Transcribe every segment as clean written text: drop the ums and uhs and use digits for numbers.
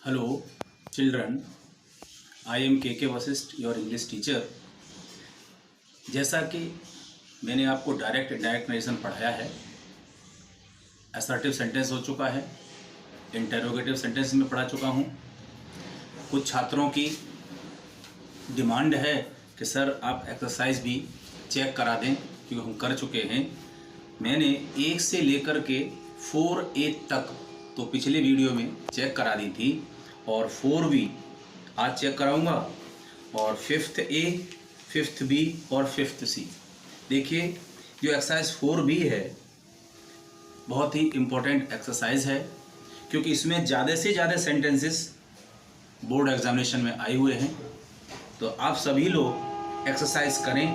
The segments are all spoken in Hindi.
Hello, children. I am KK Vashishtha, your English teacher. जैसा कि मैंने आपको डायरेक्ट इंडायरेक्ट नरेशन पढ़ाया है, असर्टिव सेंटेंस हो चुका है, इंटेरोगेटिव सेंटेंस में पढ़ा चुका हूँ। कुछ छात्रों की डिमांड है कि सर आप एक्सरसाइज भी चेक करा दें, क्योंकि हम कर चुके हैं। मैंने 1 से लेकर के 4A तक तो पिछले वीडियो में चेक करा दी थी, और 4B आज चेक कराऊंगा, और 5th A, 5th B और 5th C। देखिए, जो एक्सरसाइज 4B है बहुत ही इम्पोर्टेंट एक्सरसाइज है, क्योंकि इसमें ज़्यादा से ज़्यादा सेंटेंसेस बोर्ड एग्जामिनेशन में आए हुए हैं। तो आप सभी लोग एक्सरसाइज करें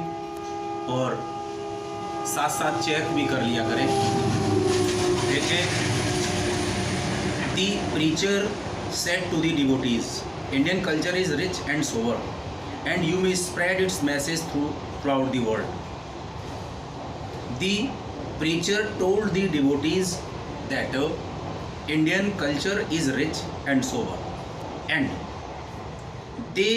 और साथ साथ चेक भी कर लिया करें। देखिए, The preacher said to the devotees, Indian culture is rich and sober, and you may spread its message throughout the world. The preacher told the devotees that Indian culture is rich and sober, and they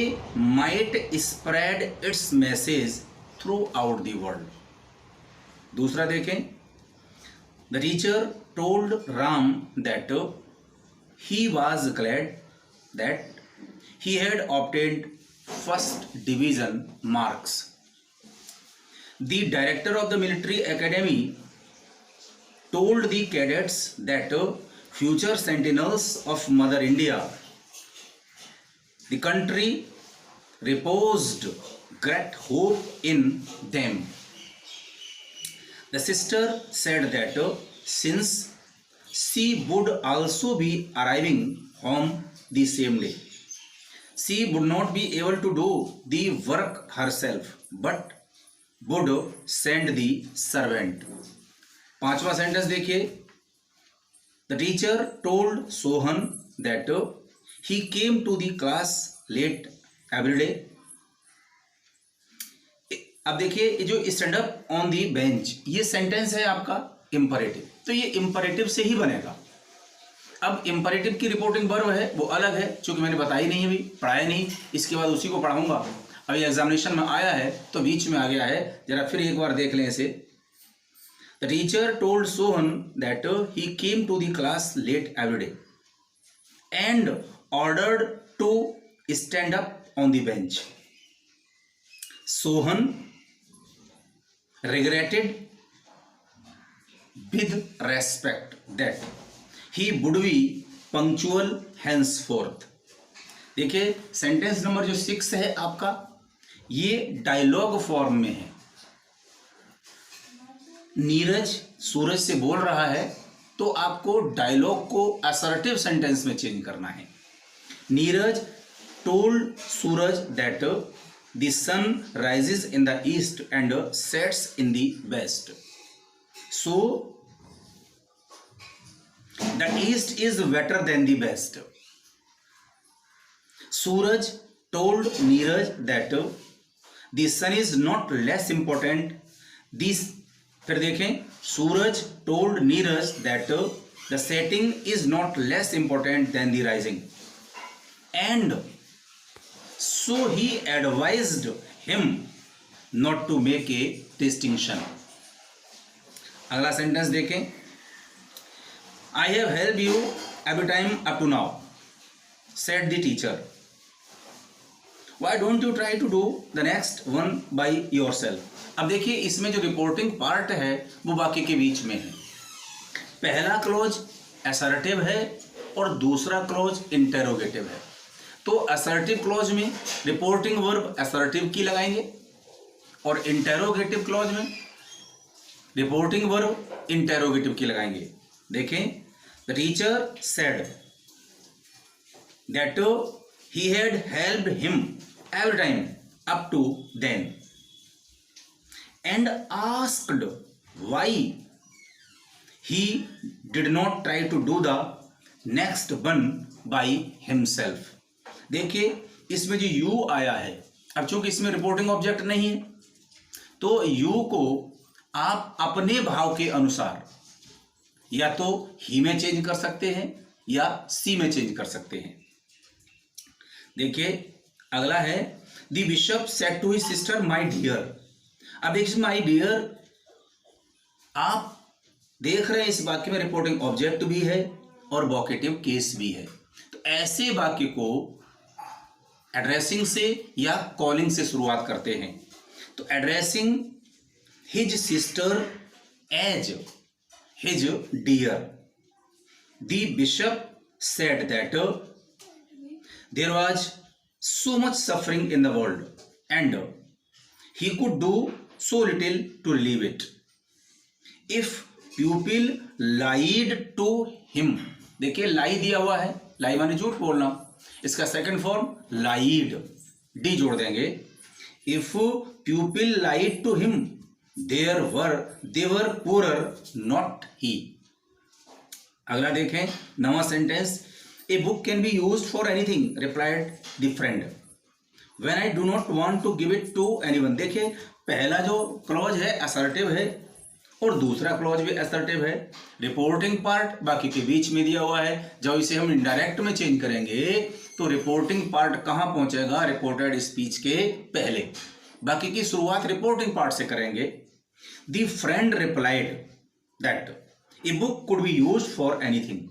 might spread its message throughout the world. दूसरा देखें, The teacher told Ram that he was glad that he had obtained first division marks. The director of the military academy told the cadets that future sentinels of Mother India, the country reposed great hope in them. The sister said that since she would also be arriving home the same day, she would not be able to do the work herself, but would send the servant. 5वां सेंटेंस देखिए, The teacher told Sohan that he came to the class late every day. अब देखिए, ये जो stand up on the bench, ये सेंटेंस है आपका इंपरेटिव, तो ये इंपरेटिव से ही बनेगा। अब इंपरेटिव की रिपोर्टिंग वर्ब है वो अलग है, चूंकि मैंने बताई नहीं, अभी पढ़ाया नहीं, इसके बाद उसी को पढ़ाऊंगा। अभी एग्जामिनेशन में आया है तो बीच में आ गया है, जरा फिर एक बार देख लें इसे। The teacher told Sohan that he came to the class late every day and ordered to stand up on the bench. Sohan regretted with respect that he would be punctual henceforth. देखिए, सेंटेंस नंबर जो 6 है आपका, ये डायलॉग फॉर्म में है। नीरज सूरज से बोल रहा है, तो आपको डायलॉग को असर्टिव सेंटेंस में चेंज करना है। Neeraj told Suraj that The sun rises in the east and sets in the west. So, the east is better than the west. Suraj told Neeraj that the sun is not less important. फिर देखें, सूरज told Neeraj that the setting is not less important than the rising. And so he advised him not to make a distinction. अगला सेंटेंस देखें, I have helped you every time up to now, said the teacher. Why don't you try to do the next one by yourself? अब देखिए, इसमें जो रिपोर्टिंग पार्ट है वो वाक्य के बीच में है। पहला क्लोज असर्टिव है और दूसरा क्लोज इंटेरोगेटिव है। तो असर्टिव क्लॉज में रिपोर्टिंग वर्ब असर्टिव की लगाएंगे, और इंटेरोगेटिव क्लॉज में रिपोर्टिंग वर्ब इंटेरोगेटिव की लगाएंगे। देखें, the teacher said that he had helped him every time up to then and asked why he did not try to do the next one by himself. देखिए, इसमें जो यू आया है, अब चूंकि इसमें रिपोर्टिंग ऑब्जेक्ट नहीं है, तो यू को आप अपने भाव के अनुसार या तो ही में चेंज कर सकते हैं या सी में चेंज कर सकते हैं। देखिए अगला है the bishop said to his sister my dear. अब देखिए माय डियर, आप देख रहे हैं इस वाक्य में रिपोर्टिंग ऑब्जेक्ट भी है और वोकेटिव केस भी है। तो ऐसे वाक्य को एड्रेसिंग से या कॉलिंग से शुरुआत करते हैं। तो addressing his sister as his dear, the bishop said that there was so much suffering in the world and he could do so little to relieve it. If pupil lied to him, देखिए लाई दिया हुआ है, लाई माने झूठ बोलना, इसका सेकंड फॉर्म लाइड, डी जोड़ देंगे। If pupil lied to him, they were poorer, not he. अगला देखें, नवा sentence, A book can be used for anything, replied the friend. When I do not want to give it to anyone. देखिए पहला जो क्लॉज है असर्टिव है और दूसरा क्लॉज भी असर्टिव है। रिपोर्टिंग पार्ट बाकी के बीच में दिया हुआ है। जब इसे हम इनडायरेक्ट में चेंज करेंगे तो रिपोर्टिंग पार्ट कहाँ पहुंचेगा? रिपोर्टेड स्पीच के पहले। बाकी की शुरुआत रिपोर्टिंग पार्ट से करेंगे। The friend replied that a book could be used for anything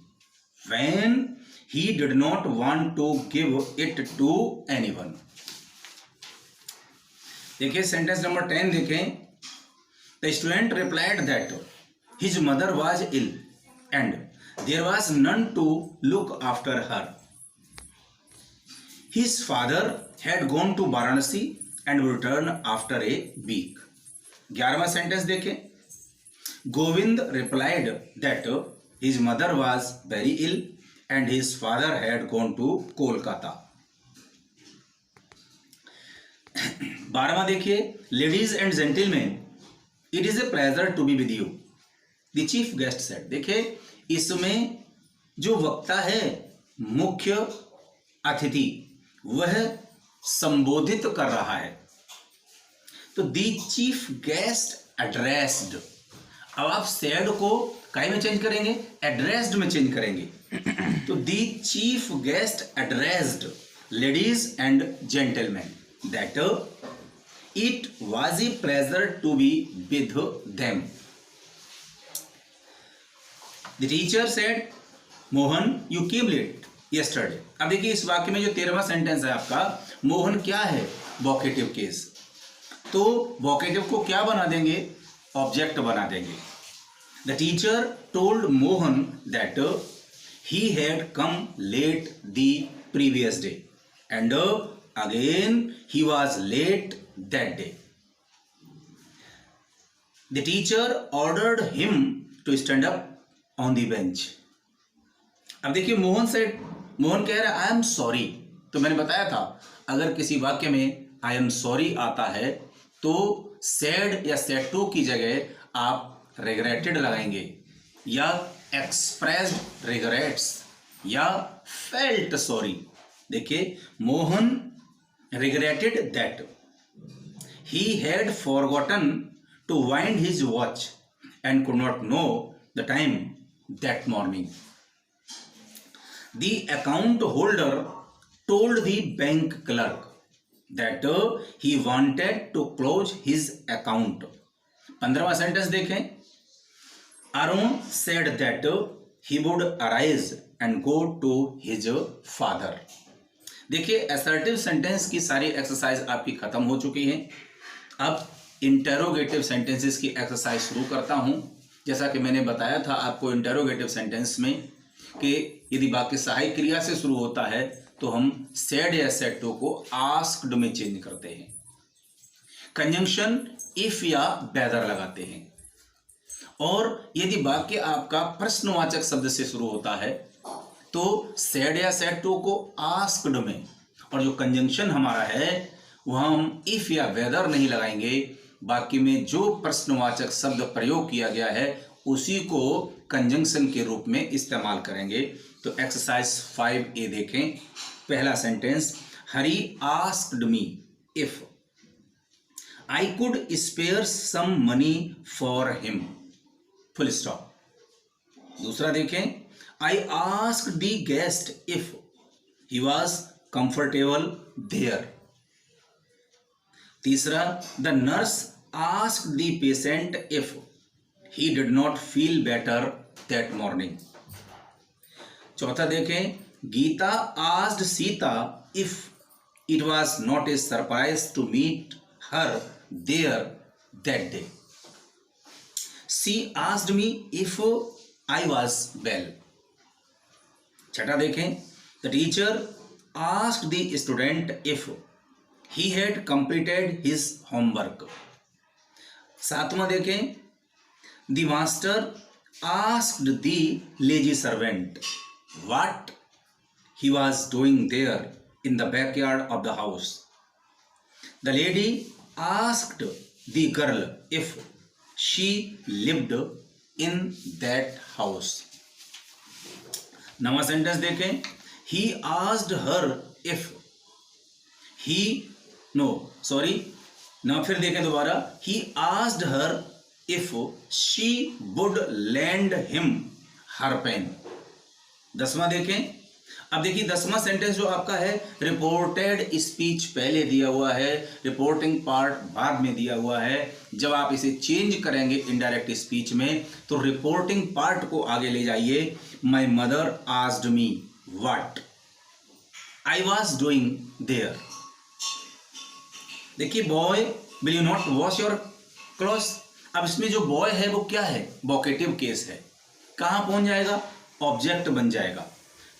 when he did not want to give it to anyone. देखिए सेंटेंस नंबर 10 देखें। The student replied that his mother was ill and there was none to look after her. His father had gone to Varanasi and returned after a week. 11वां सेंटेंस देखें। Govind replied that his mother was very ill and his father had gone to Kolkata. 12वां देखिए। Ladies and gentlemen, it is a pleasure to be with you, the chief guest said. देखिए इसमें जो वक्ता है मुख्य अतिथि वह संबोधित कर रहा है। तो दी चीफ गेस्ट एड्रेस्ड, अब आप सैड को काय में चेंज करेंगे? एड्रेस्ड में चेंज करेंगे। तो the chief guest addressed ladies and gentleman that it was a pleasure to be with them. The teacher said Mohan you came late yesterday. अब देखिए इस वाक्य में जो 13वां सेंटेंस है आपका, मोहन क्या है? Vocative case. तो वोकेटिव को क्या बना देंगे? ऑब्जेक्ट बना देंगे। The teacher told Mohan that he had come late the previous day and again he was late that day. The teacher ordered him to stand up on the bench. अब देखिए मोहन कह रहा है आई एम सॉरी। तो मैंने बताया था अगर किसी वाक्य में आई एम सॉरी आता है तो सैड या सैड टू की जगह आप रिग्रेटेड लगाएंगे या एक्सप्रेस्ड रिग्रेट्स या फेल्ट सॉरी। देखिए Mohan regretted that he had forgotten to wind his watch and could not know the time that morning. The account holder told the bank clerk that he wanted to close his account. 15वां सेंटेंस देखें। Arun said that he would arise and go to his father. देखिए असर्टिव सेंटेंस की सारी एक्सरसाइज आपकी खत्म हो चुकी है। अब इंटेरोगेटिव सेंटेंसेस की एक्सरसाइज शुरू करता हूं। जैसा कि मैंने बताया था आपको इंटेरोगेटिव सेंटेंस में कि यदि वाक्य सहायक क्रिया से शुरू होता है तो हम सेड या सेड टू को आस्क्ड में चेंज करते हैं। कंजंक्शन इफ या वेदर लगाते हैं। और यदि वाक्य आपका प्रश्नवाचक शब्द से शुरू होता है तो सेड या सेड टू को आस्क्ड में, और जो कंजंक्शन हमारा है वह हम इफ या वेदर नहीं लगाएंगे। वाक्य में जो प्रश्नवाचक शब्द प्रयोग किया गया है उसी को कंजंक्शन के रूप में इस्तेमाल करेंगे। तो एक्सरसाइज 5A देखें। पहला sentence, Hari asked me if I could spare some money for him, full stop. दूसरा देखें, I asked the guest if he was comfortable there. तीसरा, the nurse asked the patient if he did not feel better that morning. चौथा देखें, Gita asked Sita if it was not a surprise to meet her there that day. She asked me if I was well. छठा देखें, the teacher asked the student if he had completed his homework। सातवां देखें, the master asked the lazy servant what he was doing there in the backyard of the house। The lady asked the girl if she lived in that house। नवा सेंटेंस देखें, he asked her if he फिर देखें दोबारा, he asked her if she would lend him her pen। 10वां देखें, अब देखिए 10वां सेंटेंस जो आपका है, रिपोर्टेड स्पीच पहले दिया हुआ है, रिपोर्टिंग पार्ट बाद में दिया हुआ है। जब आप इसे चेंज करेंगे इनडायरेक्ट स्पीच में तो रिपोर्टिंग पार्ट को आगे ले जाइए। My mother asked me what I was doing there. देखिए, boy will you not wash your clothes. अब इसमें जो बॉय है वो क्या है, वोकेटिव केस है, कहाँ पहुंच जाएगा, ऑब्जेक्ट बन जाएगा।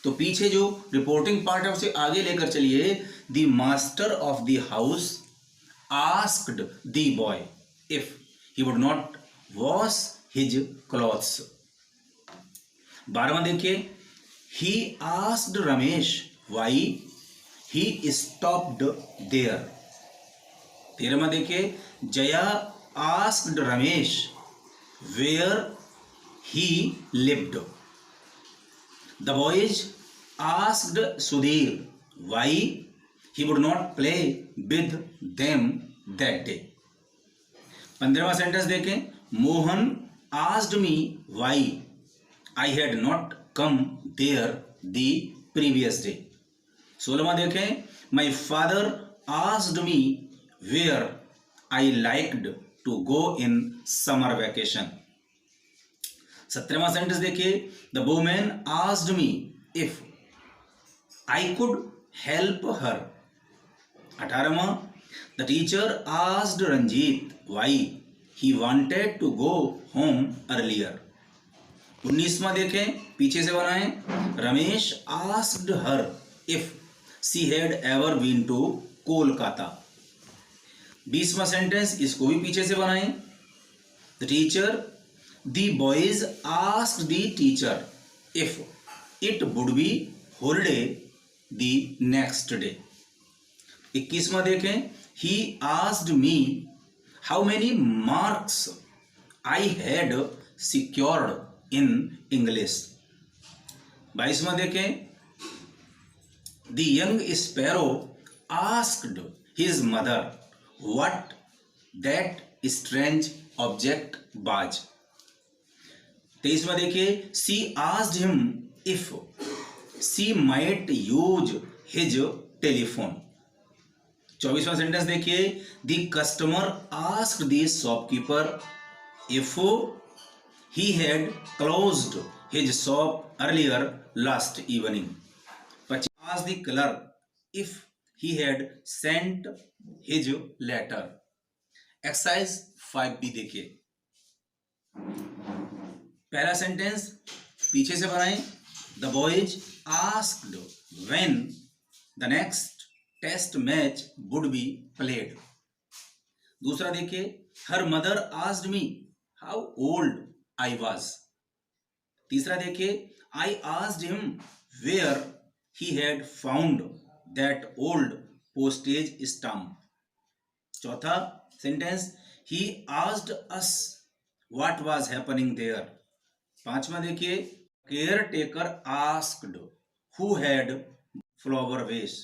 तो पीछे जो रिपोर्टिंग पार्ट है उसे आगे लेकर चलिए। The master of the house asked the boy if he would not wash his clothes. 12वां देखिए, he asked Ramesh why he stopped there. 13वां देखिए, Jaya asked Ramesh where he lived. The boys asked Sudhir why he would not play with them that day. 15वां सेंटेंस देखें, Mohan asked me why I had not come there the previous day. 16वां देखें, my father asked me where I liked to go in summer vacation। 17वां सेंटेंस देखिए, the woman asked me if I could help her। 18वां, the teacher asked Ranjit why he wanted to go home earlier। 19वां देखें, पीछे से बनाएं, Ramesh asked her if she had ever been to Kolkata. 20वां सेंटेंस, इसको भी पीछे से बनाएं, the teacher the boys asked the teacher if it would be holiday the next day. 21वां देखें, he asked me how many marks I had secured in English. 22वां देखें, the young sparrow asked his mother what that strange object was। 23वां देखिए, she asked him if she might use his telephone। 24वां सेंटेंस देखिए, the customer asked the shopkeeper if he had closed his shop earlier last evening। 25 asked the clerk if he had sent his letter। Exercise 5B देखिए, पहला सेंटेंस पीछे से बनाएं, the boys asked when the next test match would be played. दूसरा देखिए, her mother asked me how old I was. तीसरा देखिए, I asked him where he had found that old postage stamp. चौथा sentence, he asked us what was happening there. 5वां देखिए, caretaker asked who had flower vase.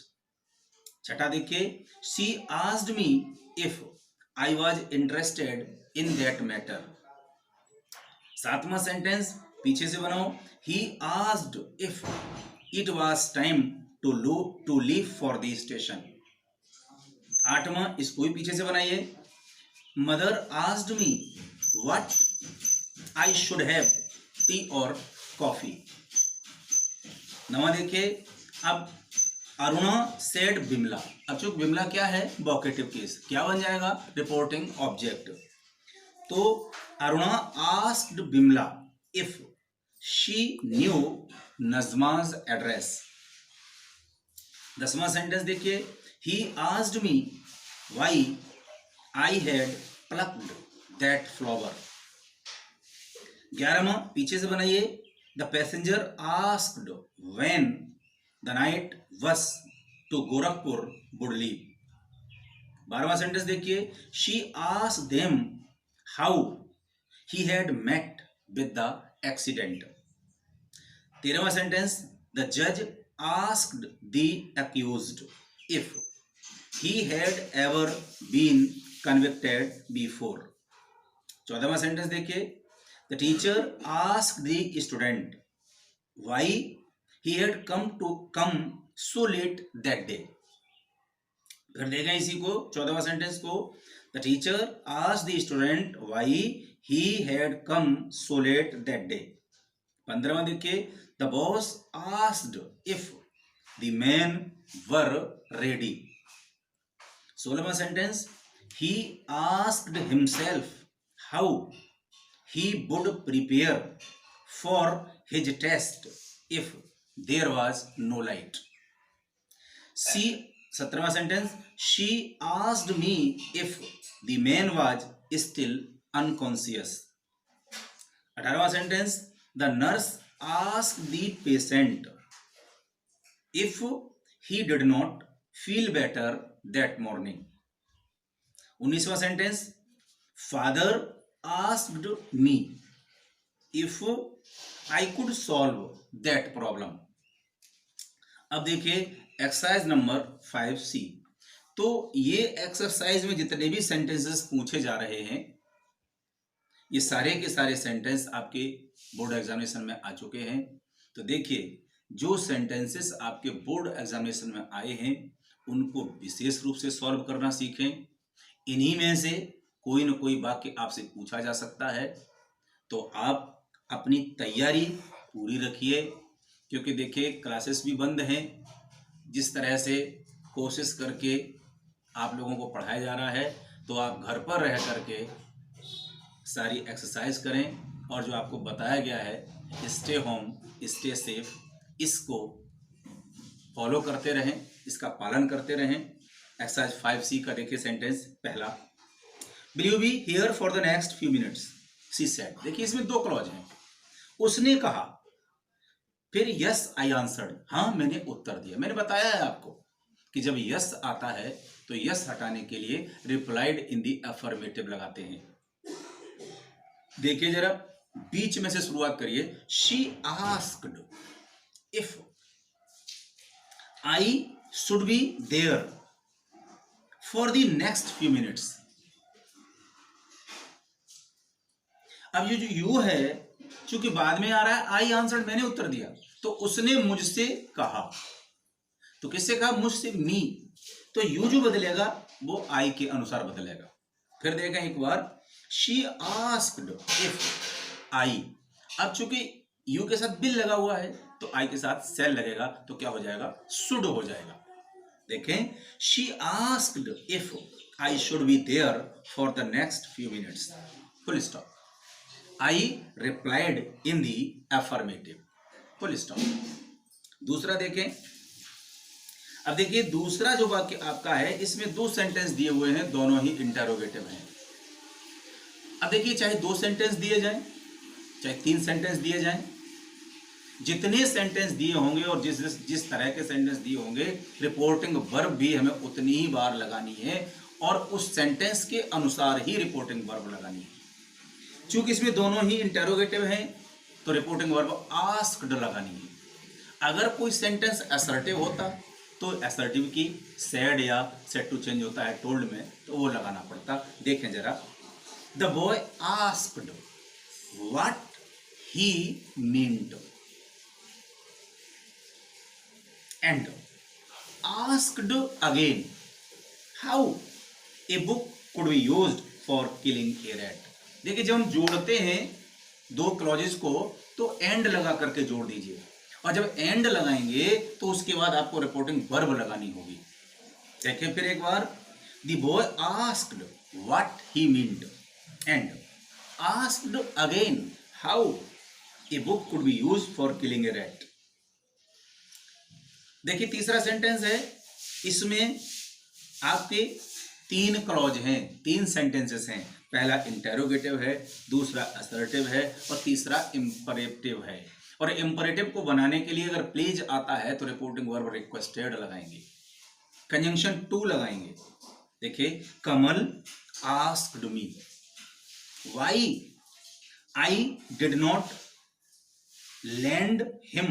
6ठा देखिए, she asked me if I was interested in that matter. 7वां सेंटेंस पीछे से बनाओ, he asked if it was time to leave for the station. 8वां, इसको भी पीछे से बनाइए। Mother asked me what I should have, tea और कॉफी। 9वां देखिए, अब अरुणा सेड बिमला। अब चूंकि बिमला क्या है, वोकेटिव केस, क्या बन जाएगा, रिपोर्टिंग ऑब्जेक्ट। तो Aruna asked Bimla if she knew Najma's address. 10वां सेंटेंस देखिए, he asked me why I had plucked that flower. 11वां, पीछे से बनाइए। The passenger asked when the night bus to Gorakhpur would leave. 12वां सेंटेंस देखिए, she asked them how he had met with the accident. 13वां सेंटेंस, द जज asked the accused if he had ever been convicted before। 14वां सेंटेंस देखिए, the teacher asked the student why he had come so late that day। फिर देखें इसी को, 14वां सेंटेंस को, the teacher asked the student why he had come so late that day। 15वां देखिए, the boss asked if the men were ready। 16वां sentence, he asked himself how he would prepare for his test if there was no light। 17वां sentence, she asked me if the man was still unconscious। 18वां sentence, the nurse asked the patient if he did not feel better that morning। 19वां sentence, father asked me if I could solve that problem. अब देखिए एक्सरसाइज नंबर 5C। तो ये एक्सरसाइज में जितने भी सेंटेंसेस पूछे जा रहे हैं, ये सारे के सारे सेंटेंस आपके बोर्ड एग्जामिनेशन में आ चुके हैं। तो देखिए, जो सेंटेंसेस आपके बोर्ड एग्जामिनेशन में आए हैं उनको विशेष रूप से सॉल्व करना सीखें। इन्हीं में से कोई न कोई वाक्य आपसे पूछा जा सकता है, तो आप अपनी तैयारी पूरी रखिए, क्योंकि देखिए क्लासेस भी बंद हैं। जिस तरह से कोशिश करके आप लोगों को पढ़ाया जा रहा है, तो आप घर पर रह करके सारी एक्सरसाइज करें और जो आपको बताया गया है स्टे होम स्टे सेफ, इसको फॉलो करते रहें, इसका पालन करते रहें। एक्सरसाइज 5C का देखिए सेंटेंस पहला, will you be here for the next few minutes she said. देखिए इसमें 2 क्लॉज हैं। उसने कहा, फिर यस आई आंसर्ड, हाँ मैंने उत्तर दिया। मैंने बताया है आपको कि जब यस आता है तो यस हटाने के लिए रिप्लाइड इन द अफर्मेटिव लगाते हैं। देखिए जरा, बीच में से शुरुआत करिए। She asked if I should be there for the next few minutes। अब ये जो यू है, चूंकि बाद में आ रहा है, आई आंसर्ड मैंने उत्तर दिया, तो उसने मुझसे कहा। तो किससे कहा, मुझसे, मी। तो यू जो बदलेगा वो आई के अनुसार बदलेगा। फिर देखें एक बार, शी आस्क्ड इफ आई। अब चूंकि यू के साथ बिल लगा हुआ है तो आई के साथ सेल लगेगा, तो क्या हो जाएगा, शुड हो जाएगा। देखें, she asked if I should be there for the next few minutes, full stop. I replied in the affirmative, full stop. दूसरा देखें, अब देखिए दूसरा जो वाक्य आपका है, इसमें 2 सेंटेंस दिए हुए हैं, दोनों ही इंटरोगेटिव हैं। अब देखिए, चाहे 2 सेंटेंस दिए जाएं चाहे 3 सेंटेंस दिए जाएं, जितने सेंटेंस दिए होंगे और जिस तरह के सेंटेंस दिए होंगे, रिपोर्टिंग वर्ब भी हमें उतनी ही बार लगानी है और उस सेंटेंस के अनुसार ही रिपोर्टिंग वर्ब लगानी है। चूंकि इसमें दोनों ही इंटरोगेटिव हैं तो रिपोर्टिंग वर्ब आस्क्ड लगानी है। अगर कोई सेंटेंस असर्टिव होता तो असर्टिव की सेड या सेड टू चेंज होता है टोल्ड में, तो वो लगाना पड़ता। देखें जरा, the boy asked what he meant, and asked again how a book could be used for killing a rat. देखिए जब हम जोड़ते हैं दो क्लॉजेस को तो एंड लगा करके जोड़ दीजिए, और जब एंड लगाएंगे तो उसके बाद आपको रिपोर्टिंग वर्ब लगानी होगी। देखिए फिर एक बार, the boy asked what he meant and asked again how a book could be used for killing a rat. देखिए तीसरा सेंटेंस है, इसमें आपके तीन क्लॉज हैं, तीन सेंटेंसेस हैं। पहला इंटेरोगेटिव है, दूसरा असर्टिव है और तीसरा इंपरेटिव है। और इंपरेटिव को बनाने के लिए अगर प्लीज आता है तो रिपोर्टिंग वर्ब रिक्वेस्टेड लगाएंगे, कंजंक्शन टू लगाएंगे। देखिए Kamal asked me why I did not lend him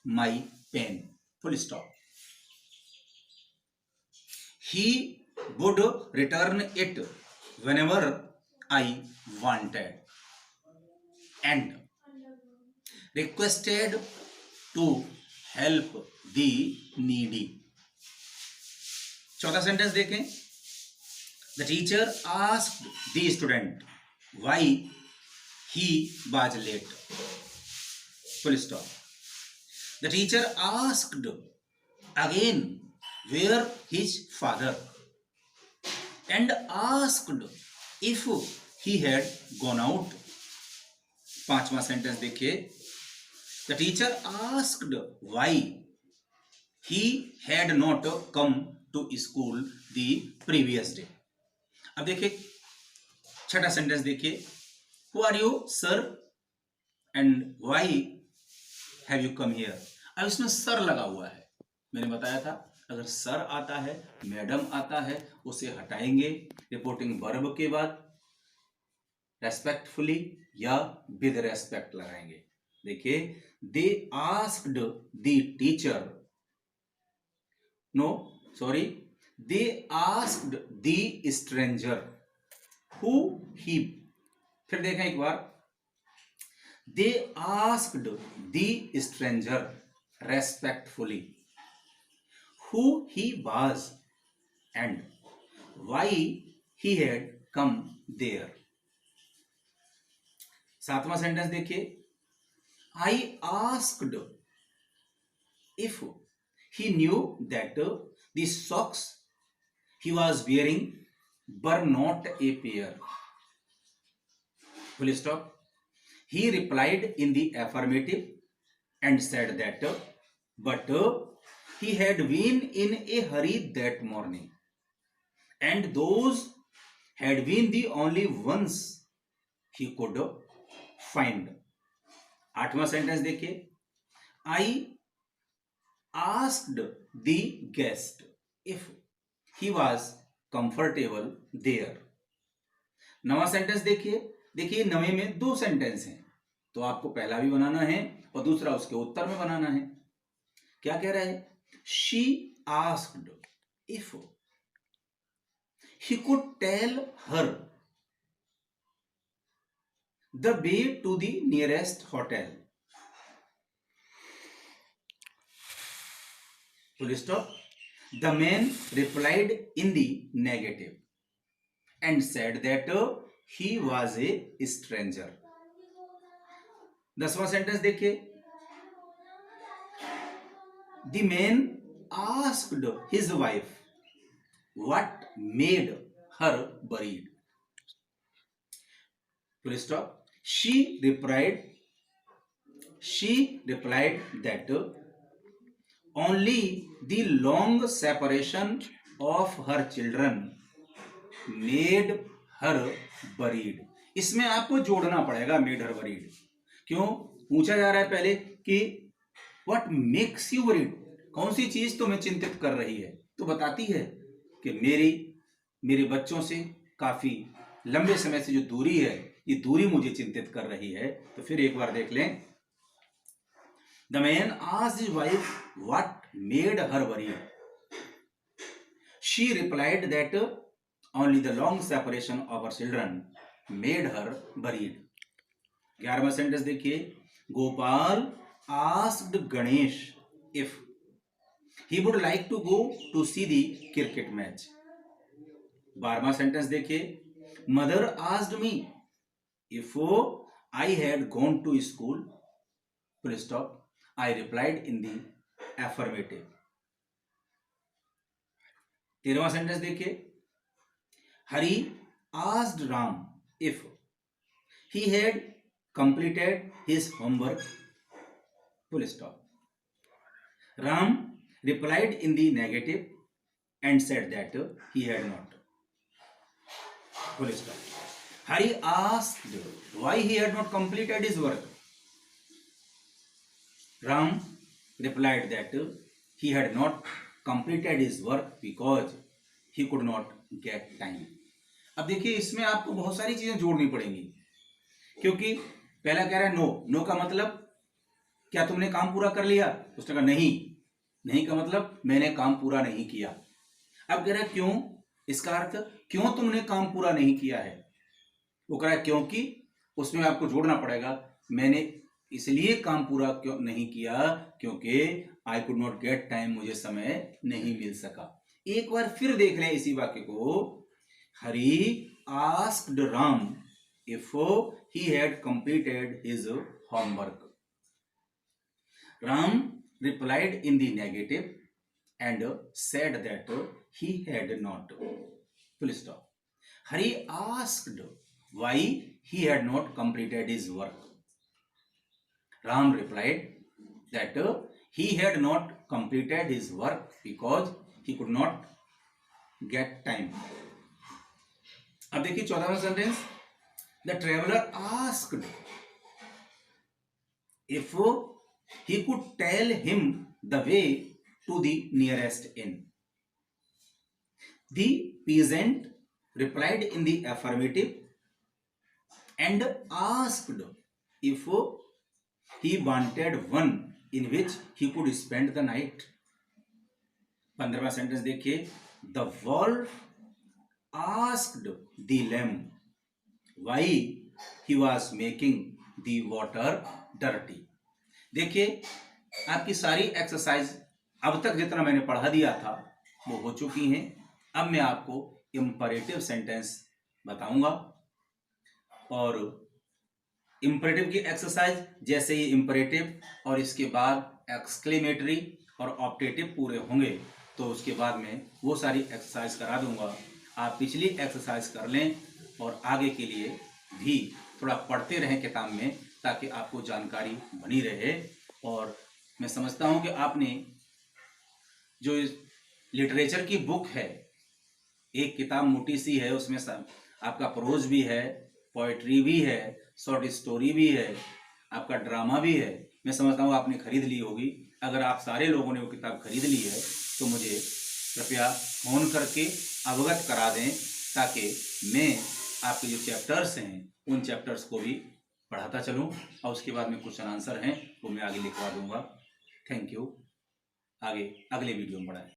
my pen, full stop. He would return it whenever I wanted and requested to help the needy. चौथा सेंटेंस देखें, the teacher asked the student why he was late, full stop. The teacher asked again where his father and asked if he had gone out. पांचवा सेंटेंस देखिए, the teacher asked why he had not come to school the previous day. अब देखिए छठा सेंटेंस देखिए, who are you sir and why have you come here. अब इसमें सर लगा हुआ है, मैंने बताया था अगर सर आता है, मैडम आता है, उसे हटाएंगे रिपोर्टिंग वर्ब के बाद, रेस्पेक्टफुली या विद रेस्पेक्ट लगाएंगे। देखिए they asked the teacher, no sorry, they asked the stranger who he, फिर देखें एक बार, they asked the stranger respectfully who he was and why he had come there. सातवां सेंटेंस देखिए, I asked if he knew that the socks he was wearing were not a pair, full stop. He replied in the affirmative and said that but he had been in a hurry that morning and those had been the only ones he could find. आठवां सेंटेंस देखिए, I asked the guest if he was comfortable there. नवा सेंटेंस देखिए, देखिए नवे में दो सेंटेंस हैं, तो आपको पहला भी बनाना है और दूसरा उसके उत्तर में बनाना है। क्या कह रहा है, she asked if he could tell her the way to the nearest hotel, full stop. The man replied in the negative and said that he was a stranger. 10वां सेंटेंस देखिए, the man asked his wife what made her worried, full stop. She replied that only the long separation of her children made her worried. इसमें आपको जोड़ना पड़ेगा मेड हर बरीड. क्यों पूछा जा रहा है पहले कि व्हाट मेक्स यू वरीड, कौन सी चीज तुम्हें चिंतित कर रही है, तो बताती है कि मेरे बच्चों से काफी लंबे समय से जो दूरी है, ये दूरी मुझे चिंतित कर रही है. तो फिर एक बार देख लें, the man asked his wife what made her worried, she replied that only the long separation of her children made her worried. 11वां सेंटेंस देखिए, Gopal asked Ganesh if he would like to go to see the cricket match. 12वां सेंटेंस देखिए, mother asked me if I had gone to school, full stop, I replied in the affirmative. 13वां सेंटेंस देखिए, Hari asked Ram if he had completed his homework, full stop. Ram replied in the negative and said that he had not, full stop. Hari asked why he had not completed his work. Ram replied that he had not completed his work because he could not get time. अब देखिए इसमें आपको बहुत सारी चीजें जोड़नी पड़ेंगी, क्योंकि पहला कह रहा है नो, नो का मतलब क्या तुमने काम पूरा कर लिया, उसने कहा नहीं, नहीं का मतलब मैंने काम पूरा नहीं किया। अब कह रहा है क्यों, इसका अर्थ क्यों तुमने काम पूरा नहीं किया है, वो कह रहा है क्योंकि, उसमें आपको जोड़ना पड़ेगा मैंने इसलिए काम पूरा क्यों नहीं किया क्योंकि I could not get time, मुझे समय नहीं मिल सका। एक बार फिर देख लें इसी वाक्य को, Hari asked Ram if he had completed his homework. Ram replied in the negative and said that he had not, full stop. Hari asked why he had not completed his work. Ram replied that he had not completed his work because he could not get time. अब देखिए 14वां sentence, the traveler asked if he could tell him the way to the nearest inn. The peasant replied in the affirmative and asked if he wanted one in which he could spend the night. 15वां सेंटेंस देखिए, the wolf asked the lamb why he was making the water dirty. देखिए आपकी सारी एक्सरसाइज अब तक जितना मैंने पढ़ा दिया था वो हो चुकी हैं। अब मैं आपको इंपरेटिव सेंटेंस बताऊंगा और इंपरेटिव की एक्सरसाइज जैसे ही इंपरेटिव और इसके बाद एक्सक्लेमेटरी और ऑप्टेटिव पूरे होंगे तो उसके बाद में वो सारी एक्सरसाइज करा दूंगा। आप पिछली एक्सरसाइज कर लें और आगे के लिए भी थोड़ा पढ़ते रहें किताब में ताकि आपको जानकारी बनी रहे। और मैं समझता हूं कि आपने जो लिटरेचर की बुक है, एक किताब मोटी सी है, उसमें आपका प्रोज भी है, पोएट्री भी है, शॉर्ट स्टोरी भी है, आपका ड्रामा भी है। मैं समझता हूँ आपने खरीद ली होगी। अगर आप सारे लोगों ने वो किताब खरीद ली है तो मुझे कृपया फोन करके अवगत करा दें ताकि मैं आपके जो चैप्टर्स हैं उन चैप्टर्स को भी पढ़ाता चलूं और उसके बाद में क्वेश्चन आंसर हैं वो मैं आगे लिखवा दूंगा। Thank you. आगे अगले वीडियो में पढ़ाएं।